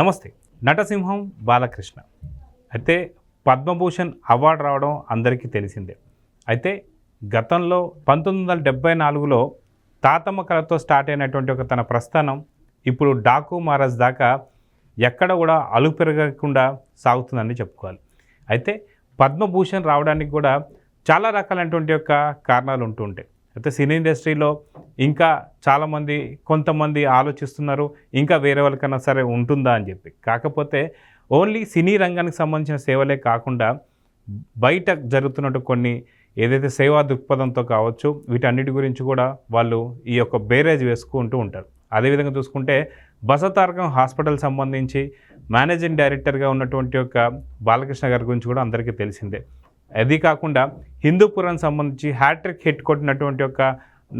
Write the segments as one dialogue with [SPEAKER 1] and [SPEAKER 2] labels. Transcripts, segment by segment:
[SPEAKER 1] నమస్తే. నటసింహం బాలకృష్ణ అయితే పద్మభూషణ్ అవార్డు రావడం అందరికీ తెలిసిందే. అయితే గతంలో 1974లో తాతమ్మ కళతో స్టార్ట్ అయినటువంటి ఒక తన ప్రస్థానం ఇప్పుడు డాకు మహారాజ్ దాకా ఎక్కడ కూడా అలుపు పెరగకుండా సాగుతుందని చెప్పుకోవాలి. అయితే పద్మభూషణ్ రావడానికి కూడా చాలా రకాలైనటువంటి యొక్క కారణాలు ఉంటూ ఉంటాయి. అయితే సినీ ఇండస్ట్రీలో ఇంకా చాలామంది కొంతమంది ఆలోచిస్తున్నారు ఇంకా వేరే వాళ్ళకన్నా సరే ఉంటుందా అని చెప్పి. కాకపోతే ఓన్లీ సినీ రంగానికి సంబంధించిన సేవలే కాకుండా బయట జరుగుతున్నట్టు కొన్ని ఏదైతే సేవా దృక్పథంతో కావచ్చు వీటన్నిటి గురించి కూడా వాళ్ళు ఈ యొక్క బేరేజ్ వేసుకుంటూ ఉంటారు. అదేవిధంగా చూసుకుంటే బసవతారకం హాస్పిటల్ సంబంధించి మేనేజింగ్ డైరెక్టర్గా ఉన్నటువంటి యొక్క బాలకృష్ణ గారి గురించి కూడా అందరికీ తెలిసిందే. అది కాకుండా హిందూపురం సంబంధించి హ్యాట్రిక్ హిట్ కొట్టినటువంటి ఒక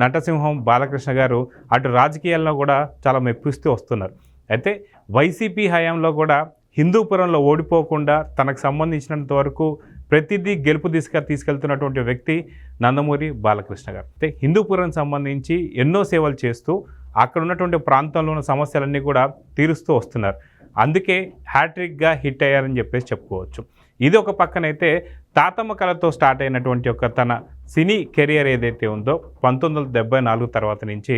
[SPEAKER 1] నటసింహం బాలకృష్ణ గారు అటు రాజకీయాల్లో కూడా చాలా మెప్పిస్తూ వస్తున్నారు. అయితే వైసీపీ హయాంలో కూడా హిందూపురంలో ఓడిపోకుండా తనకు సంబంధించినంత వరకు ప్రతిదీ గెలుపు తీసుకెళ్తున్నటువంటి వ్యక్తి నందమూరి బాలకృష్ణ గారు. అయితే హిందూపురం సంబంధించి ఎన్నో సేవలు చేస్తూ అక్కడ ఉన్నటువంటి ప్రాంతంలో ఉన్న సమస్యలన్నీ కూడా తీరుస్తూ వస్తున్నారు. అందుకే హ్యాట్రిక్గా హిట్ అయ్యారని చెప్పేసి చెప్పుకోవచ్చు. ఇది ఒక పక్కనైతే తాతమ్మ కళతో స్టార్ట్ అయినటువంటి ఒక తన సినీ కెరియర్ ఏదైతే ఉందో 1974 తర్వాత నుంచి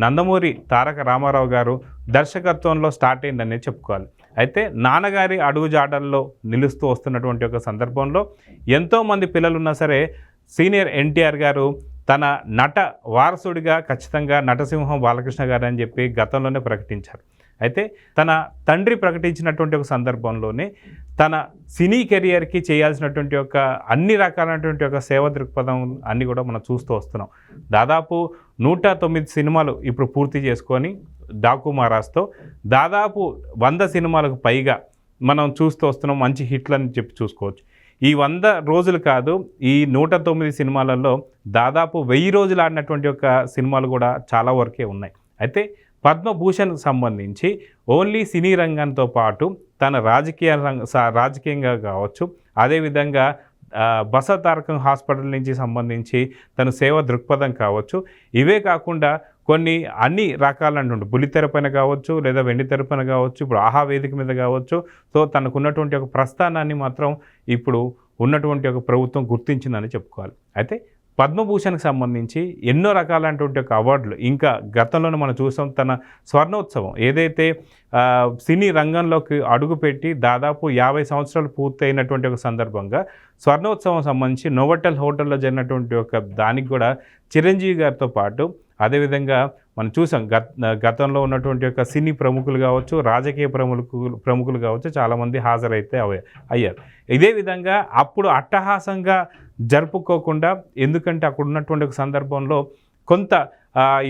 [SPEAKER 1] నందమూరి తారక రామారావు గారు దర్శకత్వంలో స్టార్ట్ అయిందనే చెప్పుకోవాలి. అయితే నాన్నగారి అడుగుజాడల్లో నిలుస్తూ వస్తున్నటువంటి ఒక సందర్భంలో ఎంతోమంది పిల్లలున్నా సరే సీనియర్ ఎన్టీఆర్ గారు తన నట వారసుడిగా ఖచ్చితంగా నటసింహం బాలకృష్ణ గారు అని చెప్పి గతంలోనే ప్రకటించారు. అయితే తన తండ్రి ప్రకటించినటువంటి ఒక సందర్భంలోనే తన సినీ కెరియర్కి చేయాల్సినటువంటి ఒక అన్ని రకాలైనటువంటి ఒక సేవ దృక్పథం అన్నీ కూడా మనం చూస్తూ వస్తున్నాం. దాదాపు 109 సినిమాలు ఇప్పుడు పూర్తి చేసుకొని డాకు మహారాజ్తో దాదాపు 100 సినిమాలకు పైగా మనం చూస్తూ వస్తున్నాం. మంచి హిట్లని చెప్పి చూసుకోవచ్చు. ఈ 100 రోజులు కాదు, ఈ 109 సినిమాలలో దాదాపు 1000 రోజులు ఆడినటువంటి ఒక సినిమాలు కూడా చాలా వరకే ఉన్నాయి. అయితే పద్మభూషణ్ సంబంధించి ఓన్లీ సినీ రంగంతో పాటు తన రాజకీయంగా కావచ్చు, అదేవిధంగా బసవతారకం హాస్పిటల్ నుంచి సంబంధించి తన సేవ దృక్పథం కావచ్చు, ఇవే కాకుండా కొన్ని అన్ని రకాలైనటువంటి బుల్లితెర పైన కావచ్చు లేదా వెండితెర పైన కావచ్చు, ఇప్పుడు ఆహా వేదిక మీద కావచ్చు. సో తనకున్నటువంటి ఒక ప్రస్థానాన్ని మాత్రం ఇప్పుడు ఉన్నటువంటి ఒక ప్రభుత్వం గుర్తించిందని చెప్పుకోవాలి. అయితే పద్మభూషణ్కి సంబంధించి ఎన్నో రకాలైనటువంటి ఒక అవార్డులు ఇంకా గతంలోనే మనం చూసాం. తన స్వర్ణోత్సవం ఏదైతే సినీ రంగంలోకి అడుగుపెట్టి దాదాపు 50 సంవత్సరాలు పూర్తయినటువంటి ఒక సందర్భంగా స్వర్ణోత్సవం సంబంధించి నోవోటెల్ హోటల్లో జరిగినటువంటి ఒక దానికి కూడా చిరంజీవి గారితో పాటు అదేవిధంగా మనం చూసాం గతంలో ఉన్నటువంటి యొక్క సినీ ప్రముఖులు కావచ్చు, రాజకీయ ప్రముఖులు కావచ్చు, చాలామంది హాజరైతే అయ్యారు. ఇదే విధంగా అప్పుడు అట్టహాసంగా జరుపుకోకుండా, ఎందుకంటే అక్కడ ఉన్నటువంటి ఒక సందర్భంలో కొంత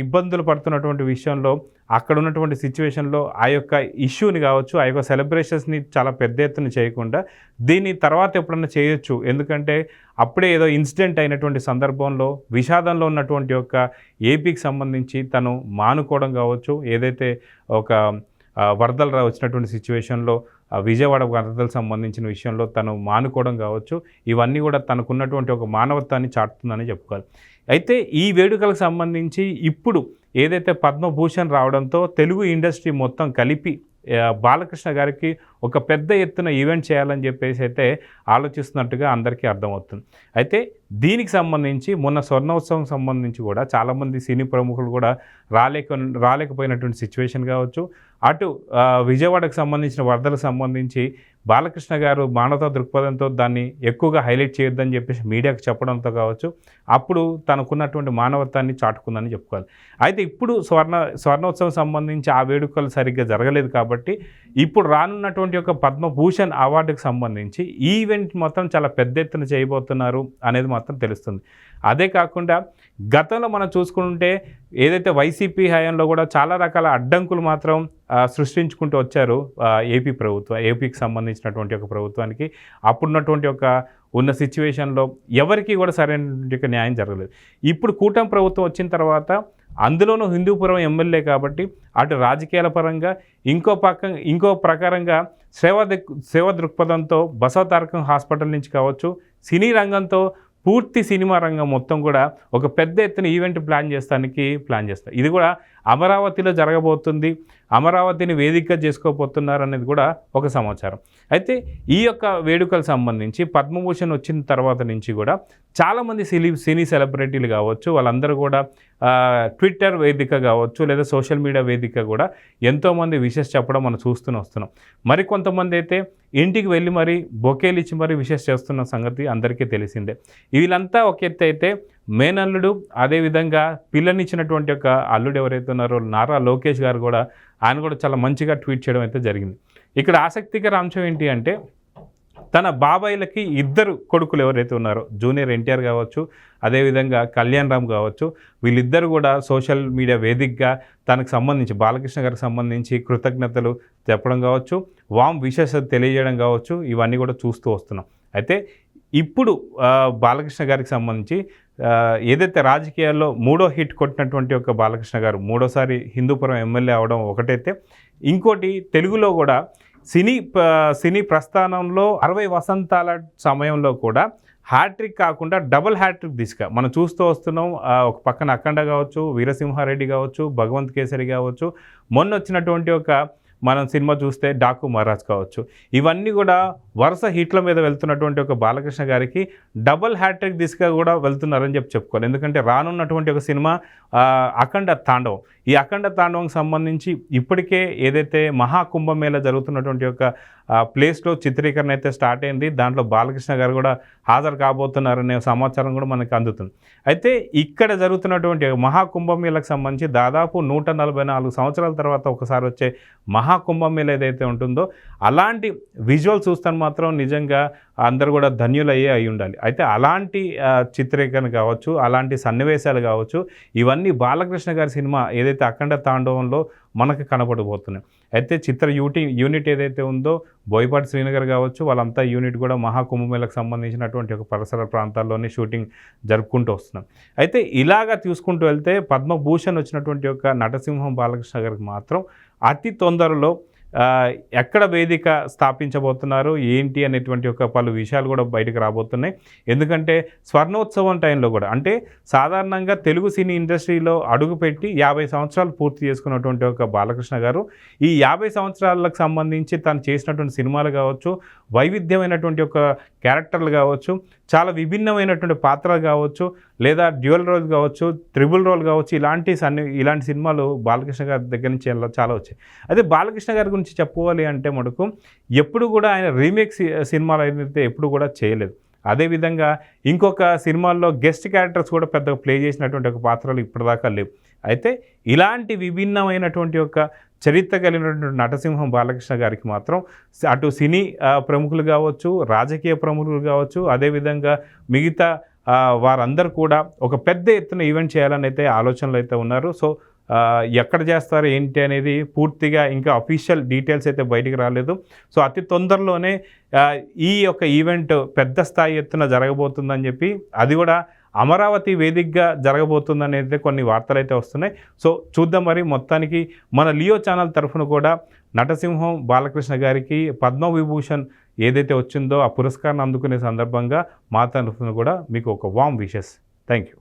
[SPEAKER 1] ఇబ్బందులు పడుతున్నటువంటి విషయంలో అక్కడ ఉన్నటువంటి సిచ్యువేషన్లో ఆ యొక్క ఇష్యూని కావచ్చు, ఆ యొక్క సెలబ్రేషన్స్ని చాలా పెద్ద ఎత్తున చేయకుండా దీన్ని తర్వాత ఎప్పుడన్నా చేయొచ్చు, ఎందుకంటే అప్పుడే ఏదో ఇన్సిడెంట్ అయినటువంటి సందర్భంలో విషాదంలో ఉన్నటువంటి యొక్క ఏపీకి సంబంధించి తను మానుకోవడం కావచ్చు, ఏదైతే ఒక వరదలు వచ్చినటువంటి సిచ్యువేషన్లో విజయవాడ వరదలకు సంబంధించిన విషయంలో తను మానుకోవడం కావచ్చు, ఇవన్నీ కూడా తనకున్నటువంటి ఒక మానవత్వాన్ని చాటుతుందని చెప్పుకోవాలి. అయితే ఈ వేడుకలకు సంబంధించి ఇప్పుడు ఏదైతే పద్మభూషణ్ రావడంతో తెలుగు ఇండస్ట్రీ మొత్తం కలిపి బాలకృష్ణ గారికి ఒక పెద్ద ఎత్తున ఈవెంట్ చేయాలని చెప్పేసి అయితే ఆలోచిస్తున్నట్టుగా అందరికీ అర్థమవుతుంది. అయితే దీనికి సంబంధించి మొన్న స్వర్ణోత్సవం సంబంధించి కూడా చాలామంది సినీ ప్రముఖులు కూడా రాలేకపోయినటువంటి సిచ్యువేషన్ కావచ్చు, అటు విజయవాడకు సంబంధించిన వరదలకు సంబంధించి బాలకృష్ణ గారు మానవతా దృక్పథంతో దాన్ని ఎక్కువగా హైలైట్ చేయొద్దని చెప్పేసి మీడియాకు చెప్పడంతో కావచ్చు, అప్పుడు తనకున్నటువంటి మానవత్వాన్ని చాటుకుందని చెప్పుకోవాలి. అయితే ఇప్పుడు స్వర్ణోత్సవం సంబంధించి ఆ వేడుకలు సరిగ్గా జరగలేదు కాబట్టి ఇప్పుడు రానున్నటువంటి ఒక పద్మభూషణ్ అవార్డుకు సంబంధించి ఈ ఈవెంట్ మాత్రం చాలా పెద్ద ఎత్తున చేయబోతున్నారు అనేది మాత్రం తెలుస్తుంది. అదే కాకుండా గతంలో మనం చూసుకుంటే ఏదైతే వైసీపీ హయాంలో కూడా చాలా రకాల అడ్డంకులు మాత్రం సృష్టించుకుంటూ వచ్చారు ఏపీకి సంబంధించినటువంటి ఒక ప్రభుత్వానికి. అప్పుడున్నటువంటి ఒక ఉన్న సిచ్యువేషన్లో ఎవరికి కూడా సరైన న్యాయం జరగలేదు. ఇప్పుడు కూటమి ప్రభుత్వం వచ్చిన తర్వాత అందులోనూ హిందూపురం ఎమ్మెల్యే కాబట్టి అటు రాజకీయాల పరంగా ఇంకో ప్రకారంగా సేవా దృక్పథంతో బసవతారకం హాస్పిటల్ నుంచి కావచ్చు, సినీ రంగంతో పూర్తి సినిమా రంగం మొత్తం కూడా ఒక పెద్ద ఎత్తున ఈవెంట్ ప్లాన్ చేస్తారు. ఇది కూడా అమరావతిలో జరగబోతుంది. అమరావతిని వేదికగా చేసుకోబోతున్నారు అనేది కూడా ఒక సమాచారం. అయితే ఈ యొక్క వేడుకలకు సంబంధించి పద్మభూషణ్ వచ్చిన తర్వాత నుంచి కూడా చాలామంది సినీ సెలబ్రిటీలు కావచ్చు, వాళ్ళందరూ కూడా ట్విట్టర్ వేదిక కావచ్చు లేదా సోషల్ మీడియా వేదిక కూడా ఎంతోమంది విషెస్ చెప్పడం మనం వస్తున్నాం. మరి కొంతమంది అయితే ఇంటికి వెళ్ళి మరి బొకేలు ఇచ్చి మరి విషెస్ చేస్తున్న సంగతి అందరికీ తెలిసిందే. వీళ్ళంతా ఒక ఎత్తు అయితే మేనల్లుడు, అదేవిధంగా పిల్లనిచ్చినటువంటి ఒక అల్లుడు ఎవరైతే ఉన్నారో నారా లోకేష్ గారు కూడా ఆయన కూడా చాలా మంచిగా ట్వీట్ చేయడం అయితే జరిగింది. ఇక్కడ ఆసక్తికర అంశం ఏంటి అంటే తన బాబాయిలకి 2 కొడుకులు ఎవరైతే ఉన్నారో జూనియర్ ఎన్టీఆర్ కావచ్చు, అదేవిధంగా కళ్యాణ్ రామ్ కావచ్చు, వీళ్ళిద్దరు కూడా సోషల్ మీడియా వేదికగా తనకు సంబంధించి బాలకృష్ణ గారికి సంబంధించి కృతజ్ఞతలు చెప్పడం కావచ్చు, వామ్ విషెస్ తెలియజేయడం కావచ్చు, ఇవన్నీ కూడా చూస్తూ వస్తున్నాం. అయితే ఇప్పుడు బాలకృష్ణ గారికి సంబంధించి ఏదైతే రాజకీయాల్లో 3వ హిట్ కొట్టినటువంటి ఒక బాలకృష్ణ గారు 3వసారి హిందూపురం ఎమ్మెల్యే అవడం ఒకటైతే, ఇంకోటి తెలుగులో కూడా సినీ ప్రస్థానంలో 60 వసంతాల సమయంలో కూడా హ్యాట్రిక్ కాకుండా డబుల్ హ్యాట్రిక్ దిశగా మనం చూస్తూ వస్తున్నాం. ఒక పక్కన అఖండ కావచ్చు, వీరసింహారెడ్డి కావచ్చు, భగవంత్ కేసరి కావచ్చు, మొన్న వచ్చినటువంటి ఒక మనం సినిమా చూస్తే డాకు మహారాజ్ కావచ్చు, ఇవన్నీ కూడా వరుస హిట్ల మీద వెళ్తున్నటువంటి ఒక బాలకృష్ణ గారికి డబుల్ హ్యాట్రిక్ దిశగా కూడా వెళ్తున్నారని చెప్పుకోవాలి. ఎందుకంటే రానున్నటువంటి ఒక సినిమా అఖండ తాండవం. ఈ అఖండ తాండవంకి సంబంధించి ఇప్పటికే ఏదైతే మహాకుంభమేళ జరుగుతున్నటువంటి ఒక ప్లేస్లో చిత్రీకరణ అయితే స్టార్ట్ అయింది. దాంట్లో బాలకృష్ణ గారు కూడా హాజరు కాబోతున్నారనే సమాచారం కూడా మనకు అందుతుంది. అయితే ఇక్కడ జరుగుతున్నటువంటి మహాకుంభమేళకు సంబంధించి దాదాపు 144 సంవత్సరాల తర్వాత ఒకసారి వచ్చే మహాకుంభమేళ ఏదైతే ఉంటుందో అలాంటి విజువల్ చూస్తాను మాత్రం నిజంగా అందరూ కూడా ధన్యులయ్యే అయి ఉండాలి. అయితే అలాంటి చిత్రీకరణ కావచ్చు, అలాంటి సన్నివేశాలు కావచ్చు, ఇవన్నీ బాలకృష్ణ గారి సినిమా ఏదైతే అఖండ తాండవంలో మనకు కనపడబోతున్నాయి. అయితే చిత్ర యూనిట్ ఏదైతే ఉందో బోయపాటి శ్రీనగర్ కావచ్చు, వాళ్ళంతా యూనిట్ కూడా మహాకుంభమేళకు సంబంధించినటువంటి ఒక పరిసర ప్రాంతాల్లోనే షూటింగ్ జరుపుకుంటూ వస్తున్నాం. అయితే ఇలాగా చూసుకుంటూ వెళ్తే పద్మభూషణ్ వచ్చినటువంటి ఒక నటసింహం బాలకృష్ణ గారికి మాత్రం అతి తొందరలో ఎక్కడ వేదిక స్థాపించబోతున్నారు ఏంటి అనేటువంటి ఒక పలు విషయాలు కూడా బయటకు రాబోతున్నాయి. ఎందుకంటే స్వర్ణోత్సవం టైంలో కూడా అంటే సాధారణంగా తెలుగు సినీ ఇండస్ట్రీలో అడుగుపెట్టి 50 సంవత్సరాలు పూర్తి చేసుకున్నటువంటి ఒక బాలకృష్ణ గారు ఈ 50 సంవత్సరాలకు సంబంధించి తను చేసినటువంటి సినిమాలు కావచ్చు, వైవిధ్యమైనటువంటి ఒక క్యారెక్టర్లు కావచ్చు, చాలా విభిన్నమైనటువంటి పాత్రలు కావచ్చు, లేదా డ్యూయల్ రోల్ కావచ్చు, త్రిబుల్ రోల్ కావచ్చు, ఇలాంటి సినిమాలు బాలకృష్ణ గారి దగ్గర నుంచి చాలా వచ్చాయి. అదే బాలకృష్ణ గారి గురించి చెప్పుకోవాలి అంటే మనకు ఎప్పుడు కూడా ఆయన రీమేక్ సినిమాలు అయితే ఎప్పుడు కూడా చేయలేదు. అదేవిధంగా ఇంకొక సినిమాల్లో గెస్ట్ క్యారెక్టర్స్ కూడా పెద్దగా ప్లే చేసినటువంటి ఒక పాత్రలు ఇప్పటిదాకా లేవు. అయితే ఇలాంటి విభిన్నమైనటువంటి ఒక చరిత్ర కలిగినటువంటి నటసింహం బాలకృష్ణ గారికి మాత్రం అటు సినీ ప్రముఖులు కావచ్చు, రాజకీయ ప్రముఖులు కావచ్చు, అదేవిధంగా మిగతా వారందరూ కూడా ఒక పెద్ద ఎత్తున ఈవెంట్ చేయాలని అయితే ఆలోచనలు అయితే ఉన్నారు. సో ఎక్కడ చేస్తారు ఏంటి అనేది పూర్తిగా ఇంకా అఫీషియల్ డీటెయిల్స్ అయితే బయటికి రాలేదు. సో అతి తొందరలోనే ఈ యొక్క ఈవెంట్ పెద్ద స్థాయి ఎత్తున జరగబోతుందని చెప్పి, అది కూడా అమరావతి వేదికగా జరగబోతుందనేది కొన్ని వార్తలు అయితే వస్తున్నాయి. సో చూద్దాం మరి. మొత్తానికి మన లియో ఛానల్ తరఫున కూడా నటసింహం బాలకృష్ణ గారికి పద్మవిభూషణ్ ఏదైతే వచ్చిందో ఆ పురస్కారాన్ని అందుకునే సందర్భంగా మా తరఫున కూడా మీకు ఒక వామ్ విషెస్. Thank you.